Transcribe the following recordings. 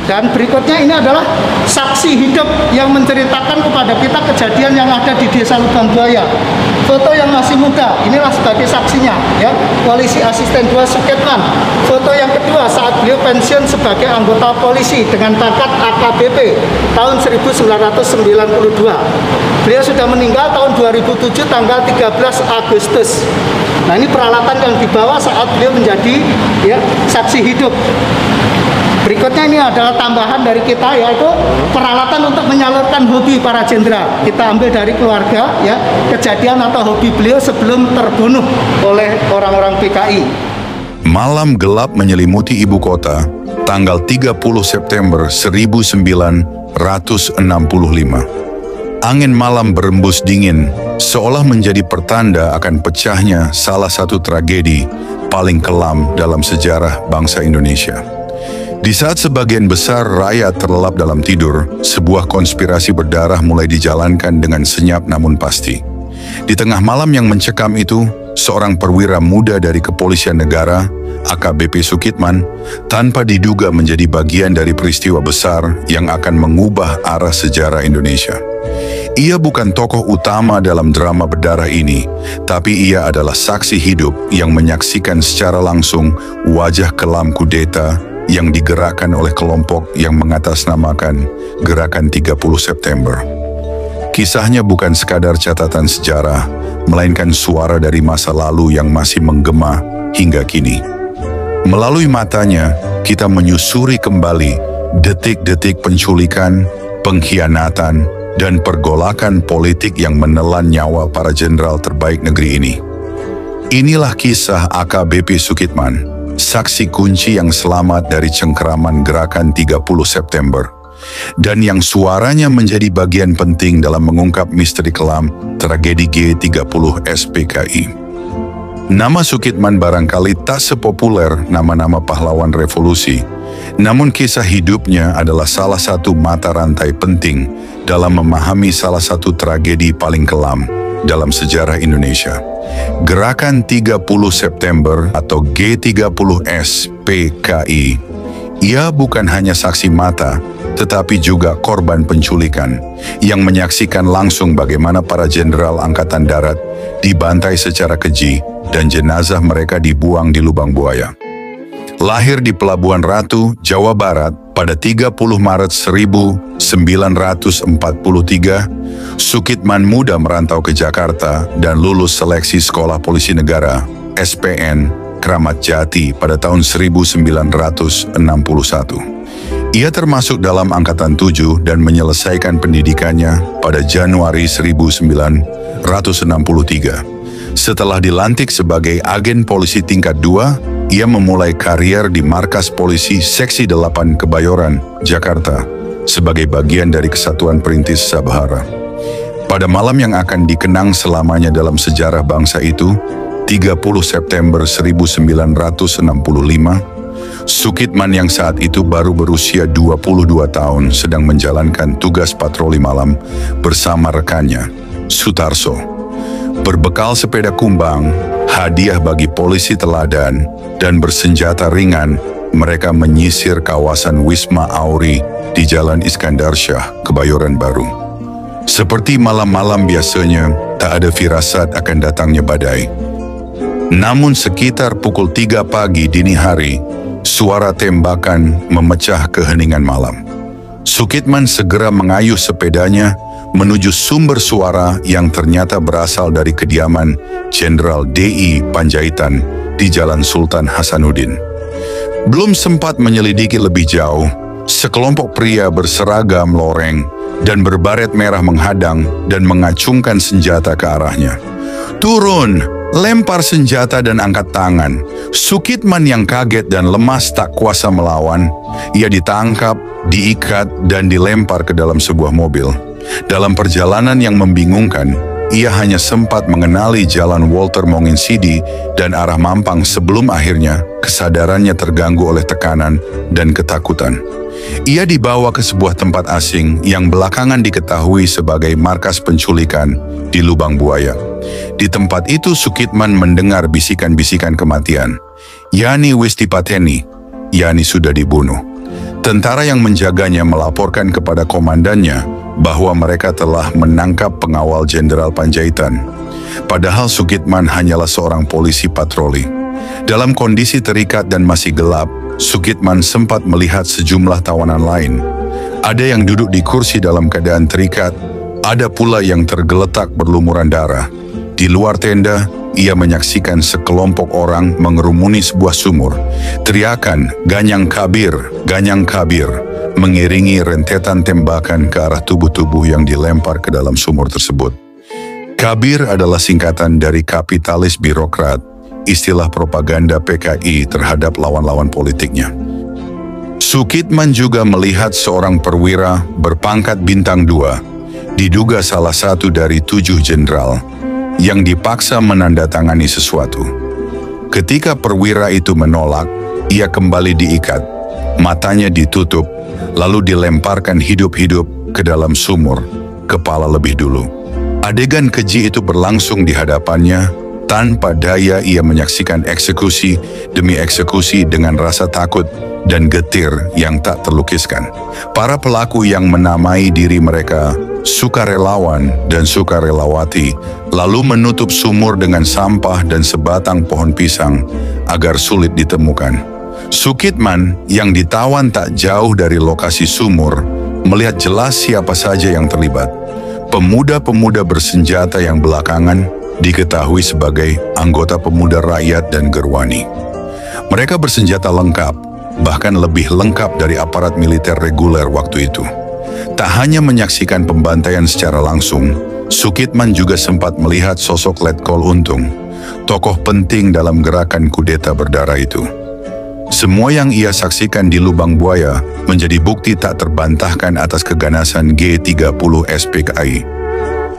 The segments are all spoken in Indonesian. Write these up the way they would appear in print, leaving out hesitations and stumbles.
Dan berikutnya ini adalah saksi hidup yang menceritakan kepada kita kejadian yang ada di Desa Lubang Buaya. Foto yang masih muda, inilah sebagai saksinya, ya, Polisi Asisten 2 Sukitman. Foto yang kedua saat beliau pensiun sebagai anggota polisi dengan pangkat AKBP tahun 1992. Beliau sudah meninggal tahun 2007 tanggal 13 Agustus. Nah, ini peralatan yang dibawa saat beliau menjadi, ya, saksi hidup. Berikutnya ini adalah tambahan dari kita, yaitu peralatan untuk menyalurkan hobi para jenderal. Kita ambil dari keluarga, ya, kejadian atau hobi beliau sebelum terbunuh oleh orang-orang PKI. Malam gelap menyelimuti ibu kota, tanggal 30 September 1965. Angin malam berembus dingin, seolah menjadi pertanda akan pecahnya salah satu tragedi paling kelam dalam sejarah bangsa Indonesia. Di saat sebagian besar rakyat terlelap dalam tidur, sebuah konspirasi berdarah mulai dijalankan dengan senyap namun pasti. Di tengah malam yang mencekam itu, seorang perwira muda dari Kepolisian Negara, AKBP Sukitman, tanpa diduga menjadi bagian dari peristiwa besar yang akan mengubah arah sejarah Indonesia. Ia bukan tokoh utama dalam drama berdarah ini, tapi ia adalah saksi hidup yang menyaksikan secara langsung wajah kelam kudeta yang digerakkan oleh kelompok yang mengatasnamakan Gerakan 30 September. Kisahnya bukan sekadar catatan sejarah, melainkan suara dari masa lalu yang masih menggema hingga kini. Melalui matanya, kita menyusuri kembali detik-detik penculikan, pengkhianatan, dan pergolakan politik yang menelan nyawa para jenderal terbaik negeri ini. Inilah kisah AKBP Sukitman, saksi kunci yang selamat dari cengkeraman Gerakan 30 September, dan yang suaranya menjadi bagian penting dalam mengungkap misteri kelam tragedi G30 SPKI. Nama Sukitman barangkali tak sepopuler nama-nama pahlawan revolusi, namun kisah hidupnya adalah salah satu mata rantai penting dalam memahami salah satu tragedi paling kelam dalam sejarah Indonesia. Gerakan 30 September atau G30S PKI. Ia bukan hanya saksi mata, tetapi juga korban penculikan yang menyaksikan langsung bagaimana para jenderal Angkatan Darat dibantai secara keji dan jenazah mereka dibuang di lubang buaya. Lahir di Pelabuhan Ratu, Jawa Barat pada 30 Maret 1943, Sukitman muda merantau ke Jakarta dan lulus seleksi Sekolah Polisi Negara SPN Kramat Jati pada tahun 1961. Ia termasuk dalam Angkatan 7 dan menyelesaikan pendidikannya pada Januari 1963. Setelah dilantik sebagai agen polisi tingkat 2, ia memulai karier di Markas Polisi Seksi 8 Kebayoran, Jakarta, sebagai bagian dari Kesatuan Perintis Sabhara. Pada malam yang akan dikenang selamanya dalam sejarah bangsa itu, 30 September 1965, Sukitman yang saat itu baru berusia 22 tahun sedang menjalankan tugas patroli malam bersama rekannya, Sutarso. Berbekal sepeda kumbang, hadiah bagi polisi teladan, dan bersenjata ringan, mereka menyisir kawasan Wisma Auri di Jalan Iskandar Shah, Kebayoran Baru. Seperti malam-malam biasanya, tak ada firasat akan datangnya badai. Namun sekitar pukul 3 pagi dini hari, suara tembakan memecah keheningan malam. Sukitman segera mengayuh sepedanya menuju sumber suara yang ternyata berasal dari kediaman Jenderal D.I. Panjaitan di Jalan Sultan Hasanuddin. Belum sempat menyelidiki lebih jauh, sekelompok pria berseragam loreng dan berbaret merah menghadang dan mengacungkan senjata ke arahnya. "Turun!" Lempar senjata dan angkat tangan. Sukitman yang kaget dan lemas tak kuasa melawan. Ia ditangkap, diikat, dan dilempar ke dalam sebuah mobil. Dalam perjalanan yang membingungkan, ia hanya sempat mengenali jalan Walter Monginsidi dan arah Mampang sebelum akhirnya kesadarannya terganggu oleh tekanan dan ketakutan. Ia dibawa ke sebuah tempat asing yang belakangan diketahui sebagai markas penculikan di Lubang Buaya. Di tempat itu Sukitman mendengar bisikan-bisikan kematian. Yani wis dipateni, Yani sudah dibunuh. Tentara yang menjaganya melaporkan kepada komandannya bahwa mereka telah menangkap pengawal Jenderal Panjaitan. Padahal Sukitman hanyalah seorang polisi patroli. Dalam kondisi terikat dan masih gelap, Sukitman sempat melihat sejumlah tawanan lain. Ada yang duduk di kursi dalam keadaan terikat, ada pula yang tergeletak berlumuran darah. Di luar tenda, ia menyaksikan sekelompok orang mengerumuni sebuah sumur. Teriakan "Ganyang Kabir, Ganyang Kabir" mengiringi rentetan tembakan ke arah tubuh-tubuh yang dilempar ke dalam sumur tersebut. Kabir adalah singkatan dari kapitalis birokrat, istilah propaganda PKI terhadap lawan-lawan politiknya. Sukitman juga melihat seorang perwira berpangkat bintang 2, diduga salah satu dari 7 jenderal, yang dipaksa menandatangani sesuatu. Ketika perwira itu menolak, ia kembali diikat, matanya ditutup, lalu dilemparkan hidup-hidup ke dalam sumur, kepala lebih dulu. Adegan keji itu berlangsung di hadapannya. Tanpa daya ia menyaksikan eksekusi demi eksekusi dengan rasa takut dan getir yang tak terlukiskan. Para pelaku yang menamai diri mereka sukarelawan dan sukarelawati lalu menutup sumur dengan sampah dan sebatang pohon pisang agar sulit ditemukan. Sukitman yang ditawan tak jauh dari lokasi sumur melihat jelas siapa saja yang terlibat. Pemuda-pemuda bersenjata yang belakangan diketahui sebagai anggota pemuda rakyat dan Gerwani. Mereka bersenjata lengkap, bahkan lebih lengkap dari aparat militer reguler waktu itu. Tak hanya menyaksikan pembantaian secara langsung, Sukitman juga sempat melihat sosok Letkol Untung, tokoh penting dalam gerakan kudeta berdarah itu. Semua yang ia saksikan di Lubang Buaya menjadi bukti tak terbantahkan atas keganasan G30 SPKI.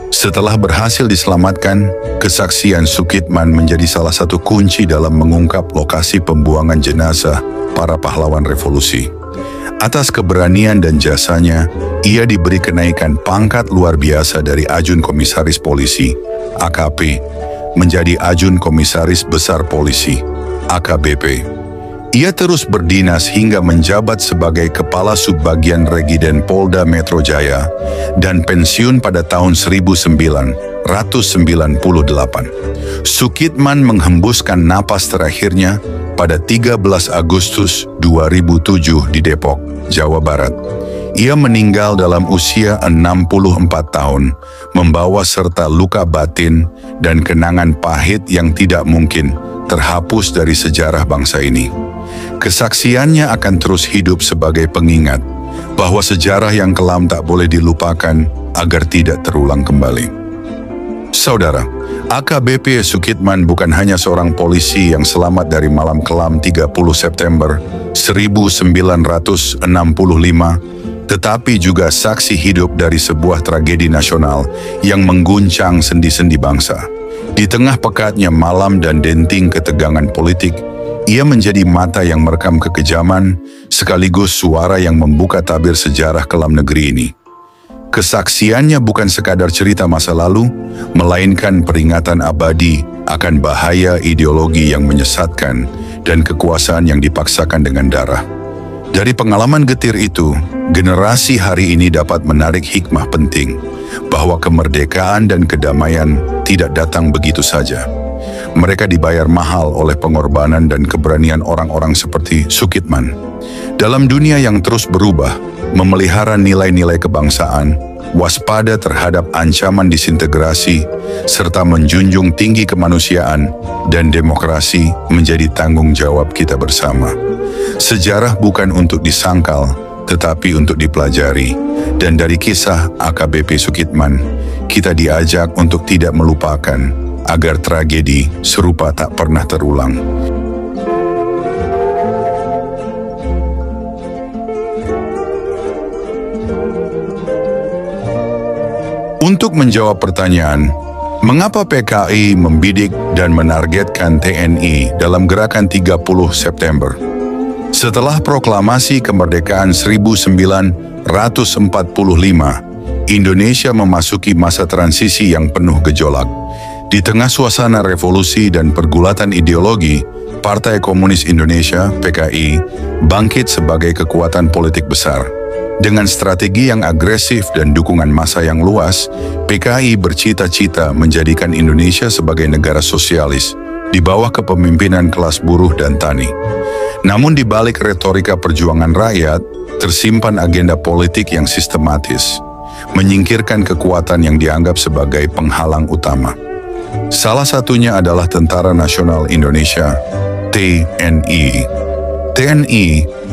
Setelah berhasil diselamatkan, kesaksian Sukitman menjadi salah satu kunci dalam mengungkap lokasi pembuangan jenazah para pahlawan revolusi. Atas keberanian dan jasanya, ia diberi kenaikan pangkat luar biasa dari Ajun Komisaris Polisi, AKP, menjadi Ajun Komisaris Besar Polisi, AKBP. Ia terus berdinas hingga menjabat sebagai Kepala Subbagian Regiden Polda Metro Jaya dan pensiun pada tahun 1998. Sukitman menghembuskan napas terakhirnya pada 13 Agustus 2007 di Depok, Jawa Barat. Ia meninggal dalam usia 64 tahun, membawa serta luka batin dan kenangan pahit yang tidak mungkin terhapus dari sejarah bangsa ini. Kesaksiannya akan terus hidup sebagai pengingat bahwa sejarah yang kelam tak boleh dilupakan agar tidak terulang kembali. Saudara, AKBP Sukitman bukan hanya seorang polisi yang selamat dari malam kelam 30 September 1965, tetapi juga saksi hidup dari sebuah tragedi nasional yang mengguncang sendi-sendi bangsa. Di tengah pekatnya malam dan denting ketegangan politik, ia menjadi mata yang merekam kekejaman, sekaligus suara yang membuka tabir sejarah kelam negeri ini. Kesaksiannya bukan sekadar cerita masa lalu, melainkan peringatan abadi akan bahaya ideologi yang menyesatkan dan kekuasaan yang dipaksakan dengan darah. Dari pengalaman getir itu, generasi hari ini dapat menarik hikmah penting, bahwa kemerdekaan dan kedamaian tidak datang begitu saja. Mereka dibayar mahal oleh pengorbanan dan keberanian orang-orang seperti Sukitman. Dalam dunia yang terus berubah, memelihara nilai-nilai kebangsaan, waspada terhadap ancaman disintegrasi, serta menjunjung tinggi kemanusiaan dan demokrasi menjadi tanggung jawab kita bersama. Sejarah bukan untuk disangkal, tetapi untuk dipelajari. Dan dari kisah AKBP Sukitman, kita diajak untuk tidak melupakan, agar tragedi serupa tak pernah terulang. Untuk menjawab pertanyaan, mengapa PKI membidik dan menargetkan TNI dalam gerakan 30 September? Setelah proklamasi kemerdekaan 1945, Indonesia memasuki masa transisi yang penuh gejolak. Di tengah suasana revolusi dan pergulatan ideologi, Partai Komunis Indonesia (PKI) bangkit sebagai kekuatan politik besar. Dengan strategi yang agresif dan dukungan massa yang luas, PKI bercita-cita menjadikan Indonesia sebagai negara sosialis di bawah kepemimpinan kelas buruh dan tani. Namun di balik retorika perjuangan rakyat, tersimpan agenda politik yang sistematis, menyingkirkan kekuatan yang dianggap sebagai penghalang utama. Salah satunya adalah Tentara Nasional Indonesia, TNI. TNI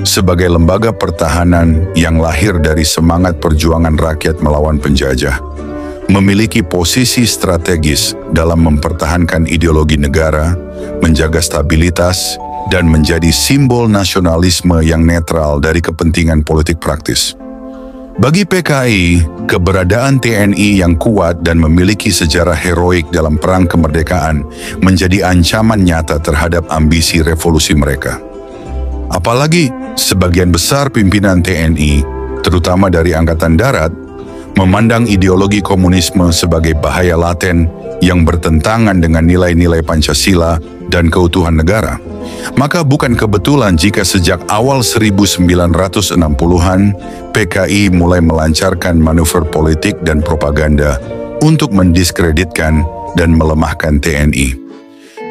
sebagai lembaga pertahanan yang lahir dari semangat perjuangan rakyat melawan penjajah, memiliki posisi strategis dalam mempertahankan ideologi negara, menjaga stabilitas, dan menjadi simbol nasionalisme yang netral dari kepentingan politik praktis. Bagi PKI, keberadaan TNI yang kuat dan memiliki sejarah heroik dalam perang kemerdekaan menjadi ancaman nyata terhadap ambisi revolusi mereka. Apalagi sebagian besar pimpinan TNI, terutama dari Angkatan Darat, memandang ideologi komunisme sebagai bahaya laten yang bertentangan dengan nilai-nilai Pancasila dan keutuhan negara. Maka bukan kebetulan jika sejak awal 1960-an, PKI mulai melancarkan manuver politik dan propaganda untuk mendiskreditkan dan melemahkan TNI.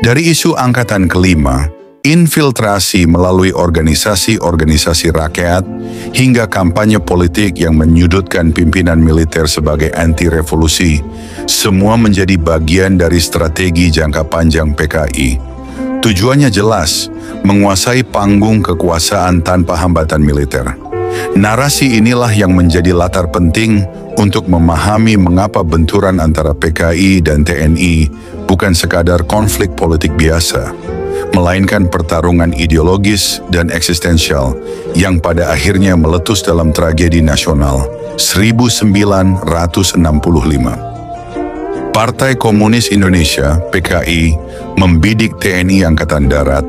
Dari isu Angkatan Kelima, infiltrasi melalui organisasi-organisasi rakyat, hingga kampanye politik yang menyudutkan pimpinan militer sebagai anti-revolusi, semua menjadi bagian dari strategi jangka panjang PKI. Tujuannya jelas, menguasai panggung kekuasaan tanpa hambatan militer. Narasi inilah yang menjadi latar penting untuk memahami mengapa benturan antara PKI dan TNI bukan sekadar konflik politik biasa, melainkan pertarungan ideologis dan eksistensial yang pada akhirnya meletus dalam tragedi nasional 1965. Partai Komunis Indonesia (PKI) membidik TNI Angkatan Darat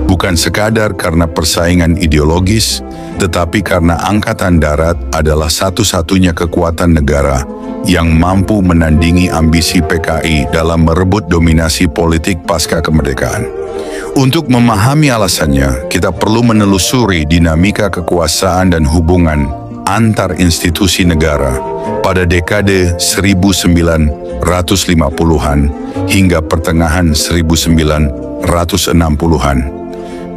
bukan sekadar karena persaingan ideologis, tetapi karena Angkatan Darat adalah satu-satunya kekuatan negara yang mampu menandingi ambisi PKI dalam merebut dominasi politik pasca kemerdekaan. Untuk memahami alasannya, kita perlu menelusuri dinamika kekuasaan dan hubungan antar institusi negara pada dekade 1950-an hingga pertengahan 1960-an.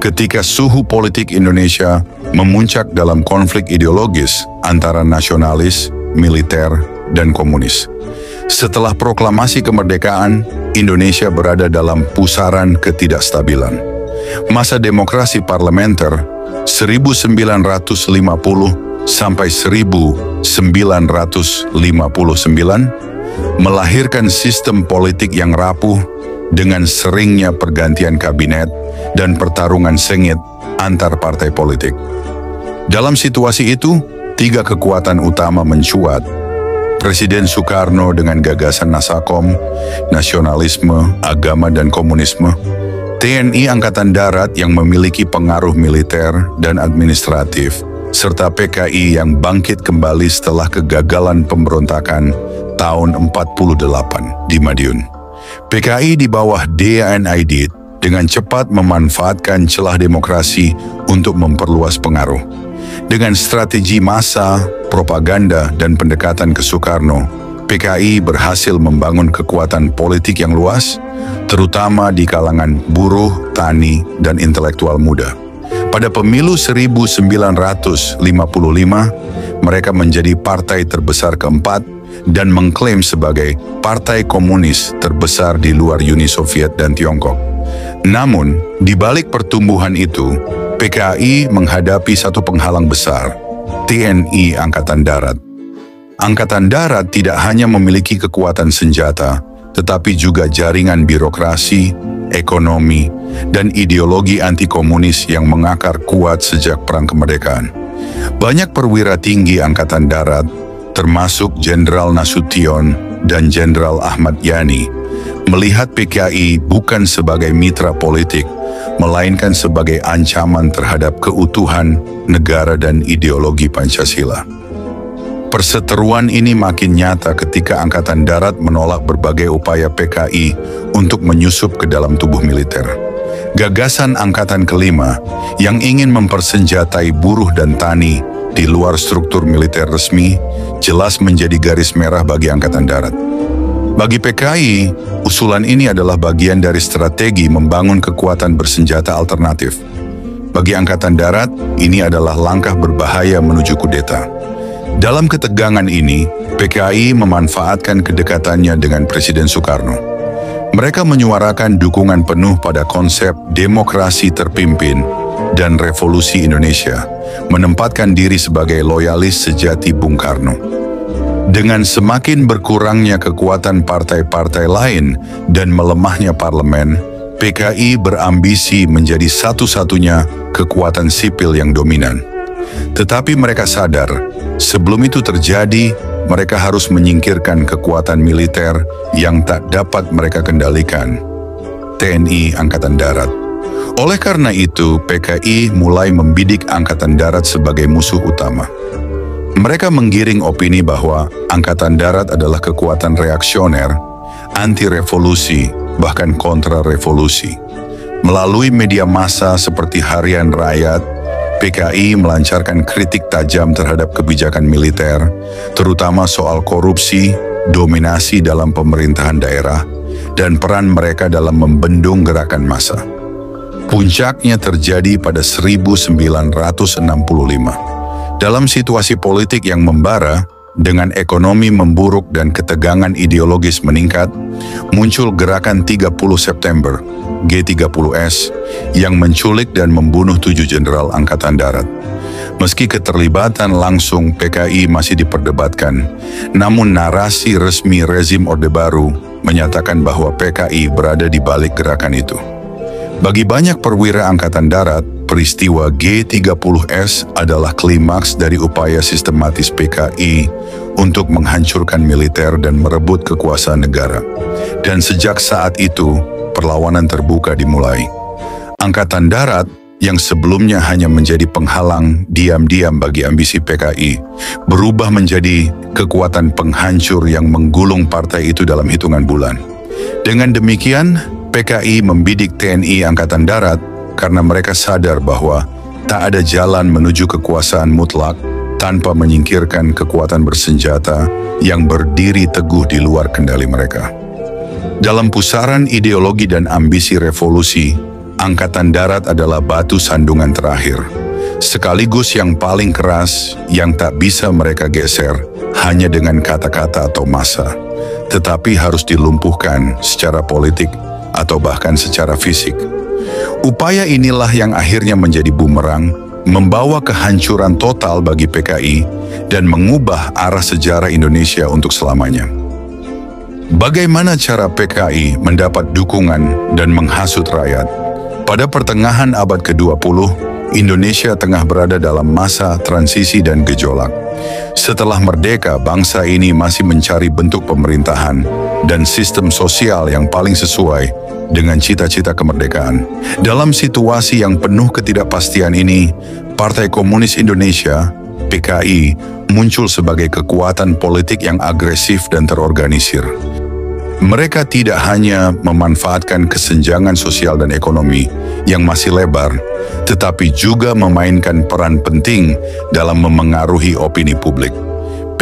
Ketika suhu politik Indonesia memuncak dalam konflik ideologis antara nasionalis, militer, dan komunis. Setelah proklamasi kemerdekaan, Indonesia berada dalam pusaran ketidakstabilan. Masa demokrasi parlementer 1950 sampai 1959 melahirkan sistem politik yang rapuh dengan seringnya pergantian kabinet dan pertarungan sengit antar partai politik. Dalam situasi itu, tiga kekuatan utama mencuat. Presiden Soekarno dengan gagasan Nasakom, nasionalisme, agama, dan komunisme. TNI Angkatan Darat yang memiliki pengaruh militer dan administratif, serta PKI yang bangkit kembali setelah kegagalan pemberontakan tahun 48 di Madiun. PKI di bawah Dea Aidit dengan cepat memanfaatkan celah demokrasi untuk memperluas pengaruh. Dengan strategi massa, propaganda, dan pendekatan ke Soekarno, PKI berhasil membangun kekuatan politik yang luas, terutama di kalangan buruh, tani, dan intelektual muda. Pada pemilu 1955, mereka menjadi partai terbesar keempat dan mengklaim sebagai partai komunis terbesar di luar Uni Soviet dan Tiongkok. Namun, di balik pertumbuhan itu, PKI menghadapi satu penghalang besar, TNI Angkatan Darat. Angkatan Darat tidak hanya memiliki kekuatan senjata, tetapi juga jaringan birokrasi, ekonomi, dan ideologi anti-komunis yang mengakar kuat sejak Perang Kemerdekaan. Banyak perwira tinggi Angkatan Darat, termasuk Jenderal Nasution dan Jenderal Ahmad Yani, melihat PKI bukan sebagai mitra politik, melainkan sebagai ancaman terhadap keutuhan negara dan ideologi Pancasila. Perseteruan ini makin nyata ketika Angkatan Darat menolak berbagai upaya PKI untuk menyusup ke dalam tubuh militer. Gagasan Angkatan Kelima yang ingin mempersenjatai buruh dan tani di luar struktur militer resmi jelas menjadi garis merah bagi Angkatan Darat. Bagi PKI, usulan ini adalah bagian dari strategi membangun kekuatan bersenjata alternatif. Bagi Angkatan Darat, ini adalah langkah berbahaya menuju kudeta. Dalam ketegangan ini, PKI memanfaatkan kedekatannya dengan Presiden Soekarno. Mereka menyuarakan dukungan penuh pada konsep demokrasi terpimpin dan revolusi Indonesia, menempatkan diri sebagai loyalis sejati Bung Karno. Dengan semakin berkurangnya kekuatan partai-partai lain dan melemahnya parlemen, PKI berambisi menjadi satu-satunya kekuatan sipil yang dominan. Tetapi mereka sadar, sebelum itu terjadi, mereka harus menyingkirkan kekuatan militer yang tak dapat mereka kendalikan, TNI Angkatan Darat. Oleh karena itu, PKI mulai membidik Angkatan Darat sebagai musuh utama. Mereka menggiring opini bahwa Angkatan Darat adalah kekuatan reaksioner, anti-revolusi, bahkan kontra-revolusi. Melalui media massa seperti Harian Rakyat, PKI melancarkan kritik tajam terhadap kebijakan militer, terutama soal korupsi, dominasi dalam pemerintahan daerah, dan peran mereka dalam membendung gerakan massa. Puncaknya terjadi pada 1965. Dalam situasi politik yang membara, dengan ekonomi memburuk dan ketegangan ideologis meningkat, muncul gerakan 30 September, G30S, yang menculik dan membunuh 7 jenderal Angkatan Darat. Meski keterlibatan langsung PKI masih diperdebatkan, namun narasi resmi rezim Orde Baru menyatakan bahwa PKI berada di balik gerakan itu. Bagi banyak perwira Angkatan Darat, peristiwa G30S adalah klimaks dari upaya sistematis PKI untuk menghancurkan militer dan merebut kekuasaan negara. Dan sejak saat itu, perlawanan terbuka dimulai. Angkatan Darat yang sebelumnya hanya menjadi penghalang diam-diam bagi ambisi PKI, berubah menjadi kekuatan penghancur yang menggulung partai itu dalam hitungan bulan. Dengan demikian, PKI membidik TNI Angkatan Darat karena mereka sadar bahwa tak ada jalan menuju kekuasaan mutlak tanpa menyingkirkan kekuatan bersenjata yang berdiri teguh di luar kendali mereka. Dalam pusaran ideologi dan ambisi revolusi, Angkatan Darat adalah batu sandungan terakhir, sekaligus yang paling keras yang tak bisa mereka geser hanya dengan kata-kata atau massa, tetapi harus dilumpuhkan secara politik atau bahkan secara fisik. Upaya inilah yang akhirnya menjadi bumerang, membawa kehancuran total bagi PKI dan mengubah arah sejarah Indonesia untuk selamanya. Bagaimana cara PKI mendapat dukungan dan menghasut rakyat? Pada pertengahan abad ke-20, Indonesia tengah berada dalam masa transisi dan gejolak. Setelah merdeka, bangsa ini masih mencari bentuk pemerintahan dan sistem sosial yang paling sesuai dengan cita-cita kemerdekaan. Dalam situasi yang penuh ketidakpastian ini, Partai Komunis Indonesia, PKI, muncul sebagai kekuatan politik yang agresif dan terorganisir. Mereka tidak hanya memanfaatkan kesenjangan sosial dan ekonomi yang masih lebar, tetapi juga memainkan peran penting dalam memengaruhi opini publik.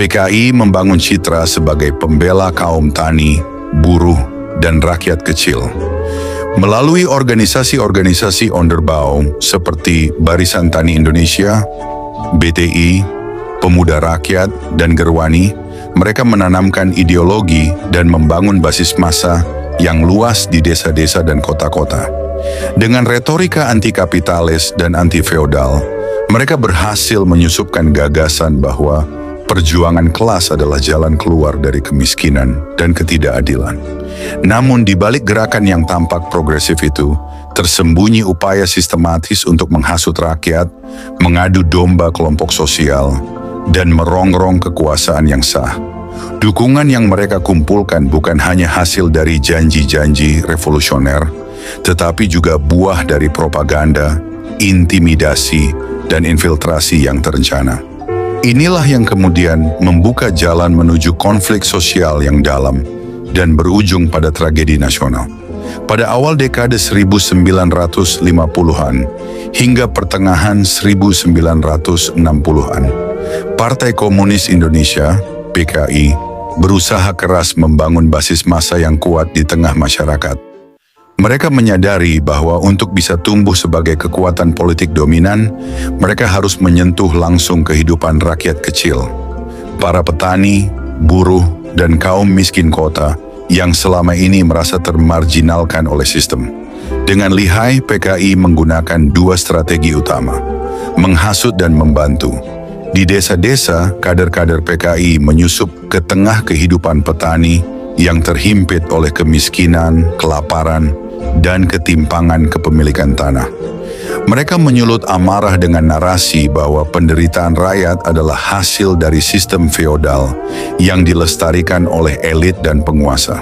PKI membangun citra sebagai pembela kaum tani, buruh, dan rakyat kecil. Melalui organisasi-organisasi onderbau seperti Barisan Tani Indonesia, BTI, Pemuda Rakyat, dan Gerwani, mereka menanamkan ideologi dan membangun basis massa yang luas di desa-desa dan kota-kota. Dengan retorika anti-kapitalis dan anti-feodal, mereka berhasil menyusupkan gagasan bahwa perjuangan kelas adalah jalan keluar dari kemiskinan dan ketidakadilan. Namun di balik gerakan yang tampak progresif itu, tersembunyi upaya sistematis untuk menghasut rakyat, mengadu domba kelompok sosial, dan merongrong kekuasaan yang sah. Dukungan yang mereka kumpulkan bukan hanya hasil dari janji-janji revolusioner, tetapi juga buah dari propaganda, intimidasi, dan infiltrasi yang terencana. Inilah yang kemudian membuka jalan menuju konflik sosial yang dalam dan berujung pada tragedi nasional. Pada awal dekade 1950-an hingga pertengahan 1960-an, Partai Komunis Indonesia (PKI) berusaha keras membangun basis massa yang kuat di tengah masyarakat. Mereka menyadari bahwa untuk bisa tumbuh sebagai kekuatan politik dominan, mereka harus menyentuh langsung kehidupan rakyat kecil. Para petani, buruh, dan kaum miskin kota yang selama ini merasa termarginalkan oleh sistem. Dengan lihai, PKI menggunakan dua strategi utama, menghasut dan membantu. Di desa-desa, kader-kader PKI menyusup ke tengah kehidupan petani yang terhimpit oleh kemiskinan, kelaparan, dan ketimpangan kepemilikan tanah. Mereka menyulut amarah dengan narasi bahwa penderitaan rakyat adalah hasil dari sistem feodal yang dilestarikan oleh elit dan penguasa.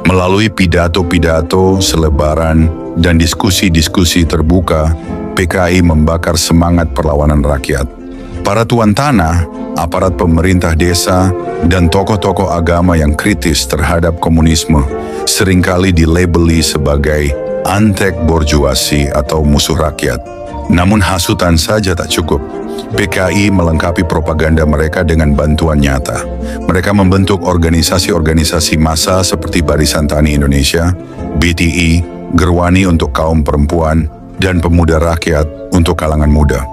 Melalui pidato-pidato, selebaran, dan diskusi-diskusi terbuka, PKI membakar semangat perlawanan rakyat. Para tuan tanah, aparat pemerintah desa, dan tokoh-tokoh agama yang kritis terhadap komunisme seringkali dilabeli sebagai antek borjuasi atau musuh rakyat. Namun hasutan saja tak cukup. PKI melengkapi propaganda mereka dengan bantuan nyata. Mereka membentuk organisasi-organisasi massa seperti Barisan Tani Indonesia, BTI, Gerwani untuk kaum perempuan, dan Pemuda Rakyat untuk kalangan muda.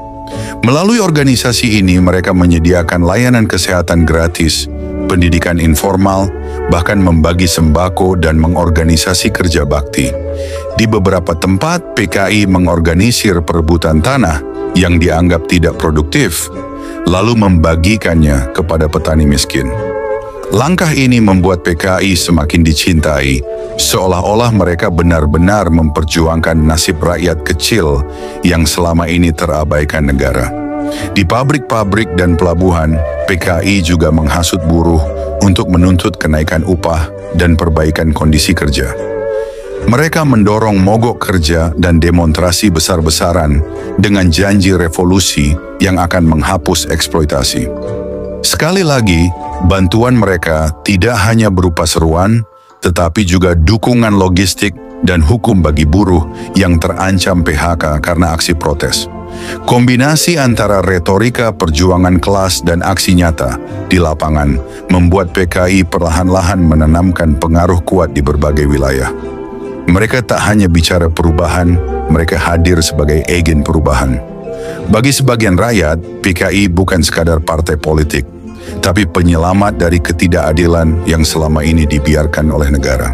Melalui organisasi ini mereka menyediakan layanan kesehatan gratis, pendidikan informal, bahkan membagi sembako dan mengorganisasi kerja bakti. Di beberapa tempat, PKI mengorganisir perebutan tanah yang dianggap tidak produktif, lalu membagikannya kepada petani miskin. Langkah ini membuat PKI semakin dicintai, seolah-olah mereka benar-benar memperjuangkan nasib rakyat kecil yang selama ini terabaikan negara. Di pabrik-pabrik dan pelabuhan, PKI juga menghasut buruh untuk menuntut kenaikan upah dan perbaikan kondisi kerja. Mereka mendorong mogok kerja dan demonstrasi besar-besaran dengan janji revolusi yang akan menghapus eksploitasi. Sekali lagi, bantuan mereka tidak hanya berupa seruan, tetapi juga dukungan logistik dan hukum bagi buruh yang terancam PHK karena aksi protes. Kombinasi antara retorika perjuangan kelas dan aksi nyata di lapangan membuat PKI perlahan-lahan menanamkan pengaruh kuat di berbagai wilayah. Mereka tak hanya bicara perubahan, mereka hadir sebagai agen perubahan. Bagi sebagian rakyat, PKI bukan sekadar partai politik, tapi penyelamat dari ketidakadilan yang selama ini dibiarkan oleh negara.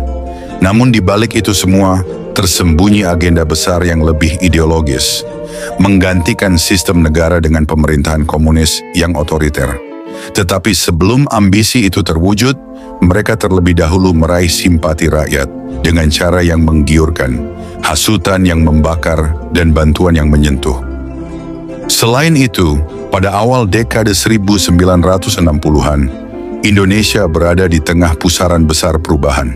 Namun di balik itu semua, tersembunyi agenda besar yang lebih ideologis, menggantikan sistem negara dengan pemerintahan komunis yang otoriter. Tetapi sebelum ambisi itu terwujud, mereka terlebih dahulu meraih simpati rakyat dengan cara yang menggiurkan, hasutan yang membakar, dan bantuan yang menyentuh. Selain itu, pada awal dekade 1960-an, Indonesia berada di tengah pusaran besar perubahan.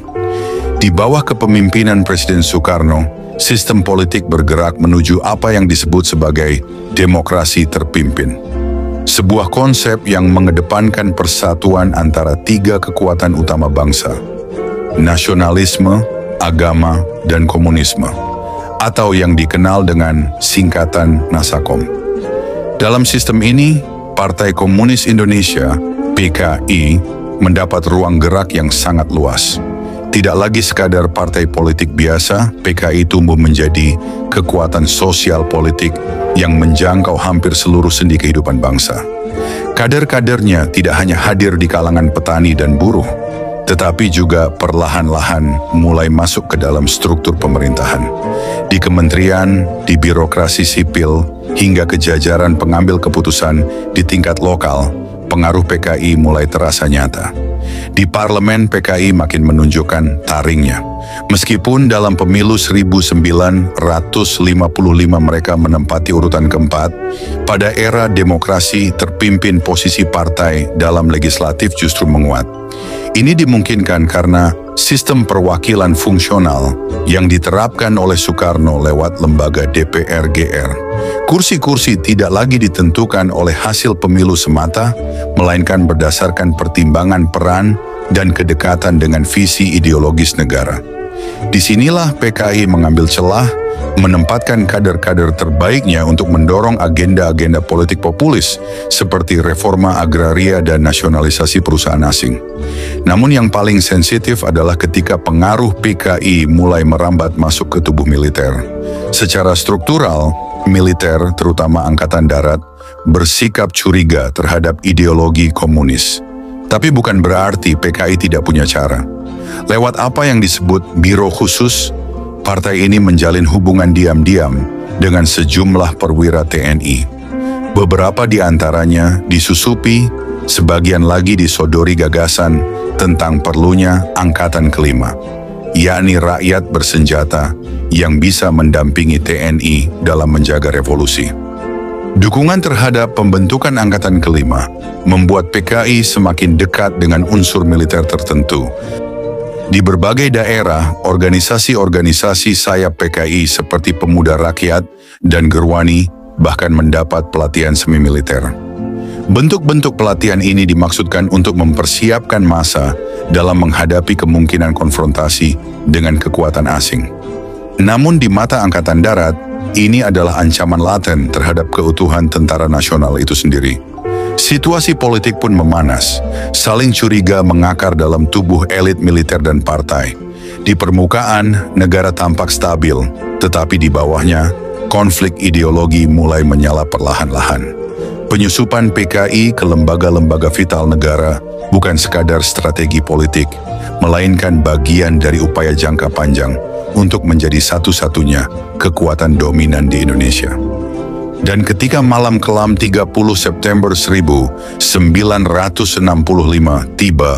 Di bawah kepemimpinan Presiden Soekarno, sistem politik bergerak menuju apa yang disebut sebagai demokrasi terpimpin. Sebuah konsep yang mengedepankan persatuan antara tiga kekuatan utama bangsa, nasionalisme, agama, dan komunisme, atau yang dikenal dengan singkatan Nasakom. Dalam sistem ini, Partai Komunis Indonesia (PKI) mendapat ruang gerak yang sangat luas. Tidak lagi sekadar partai politik biasa, PKI tumbuh menjadi kekuatan sosial politik yang menjangkau hampir seluruh sendi kehidupan bangsa. Kader-kadernya tidak hanya hadir di kalangan petani dan buruh, tetapi juga perlahan-lahan mulai masuk ke dalam struktur pemerintahan. Di kementerian, di birokrasi sipil, hingga ke jajaran pengambil keputusan di tingkat lokal, pengaruh PKI mulai terasa nyata. Di parlemen, PKI makin menunjukkan taringnya. Meskipun dalam pemilu 1955 mereka menempati urutan keempat, pada era demokrasi terpimpin posisi partai dalam legislatif justru menguat. Ini dimungkinkan karena sistem perwakilan fungsional yang diterapkan oleh Soekarno lewat lembaga DPR-GR. Kursi-kursi tidak lagi ditentukan oleh hasil pemilu semata, melainkan berdasarkan pertimbangan peran dan kedekatan dengan visi ideologis negara. Disinilah PKI mengambil celah, menempatkan kader-kader terbaiknya untuk mendorong agenda-agenda politik populis seperti reforma agraria dan nasionalisasi perusahaan asing. Namun yang paling sensitif adalah ketika pengaruh PKI mulai merambat masuk ke tubuh militer. Secara struktural, militer, terutama Angkatan Darat, bersikap curiga terhadap ideologi komunis. Tapi bukan berarti PKI tidak punya cara. Lewat apa yang disebut Biro Khusus, partai ini menjalin hubungan diam-diam dengan sejumlah perwira TNI. Beberapa di antaranya disusupi, sebagian lagi disodori gagasan tentang perlunya Angkatan Kelima, yakni rakyat bersenjata yang bisa mendampingi TNI dalam menjaga revolusi. Dukungan terhadap pembentukan Angkatan Kelima membuat PKI semakin dekat dengan unsur militer tertentu. Di berbagai daerah, organisasi-organisasi sayap PKI seperti Pemuda Rakyat dan Gerwani bahkan mendapat pelatihan semi-militer. Bentuk-bentuk pelatihan ini dimaksudkan untuk mempersiapkan massa dalam menghadapi kemungkinan konfrontasi dengan kekuatan asing. Namun di mata Angkatan Darat, ini adalah ancaman laten terhadap keutuhan tentara nasional itu sendiri. Situasi politik pun memanas, saling curiga mengakar dalam tubuh elit militer dan partai. Di permukaan, negara tampak stabil, tetapi di bawahnya, konflik ideologi mulai menyala perlahan-lahan. Penyusupan PKI ke lembaga-lembaga vital negara bukan sekadar strategi politik, melainkan bagian dari upaya jangka panjang untuk menjadi satu-satunya kekuatan dominan di Indonesia. Dan ketika malam kelam 30 September 1965 tiba,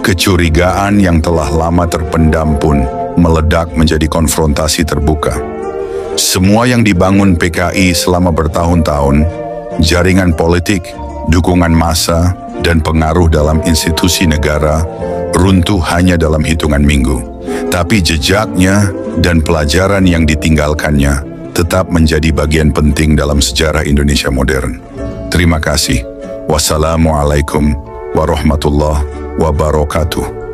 kecurigaan yang telah lama terpendam pun meledak menjadi konfrontasi terbuka. Semua yang dibangun PKI selama bertahun-tahun, jaringan politik, dukungan massa, dan pengaruh dalam institusi negara, runtuh hanya dalam hitungan minggu. Tapi jejaknya dan pelajaran yang ditinggalkannya tetap menjadi bagian penting dalam sejarah Indonesia modern. Terima kasih. Wassalamualaikum warahmatullahi wabarakatuh.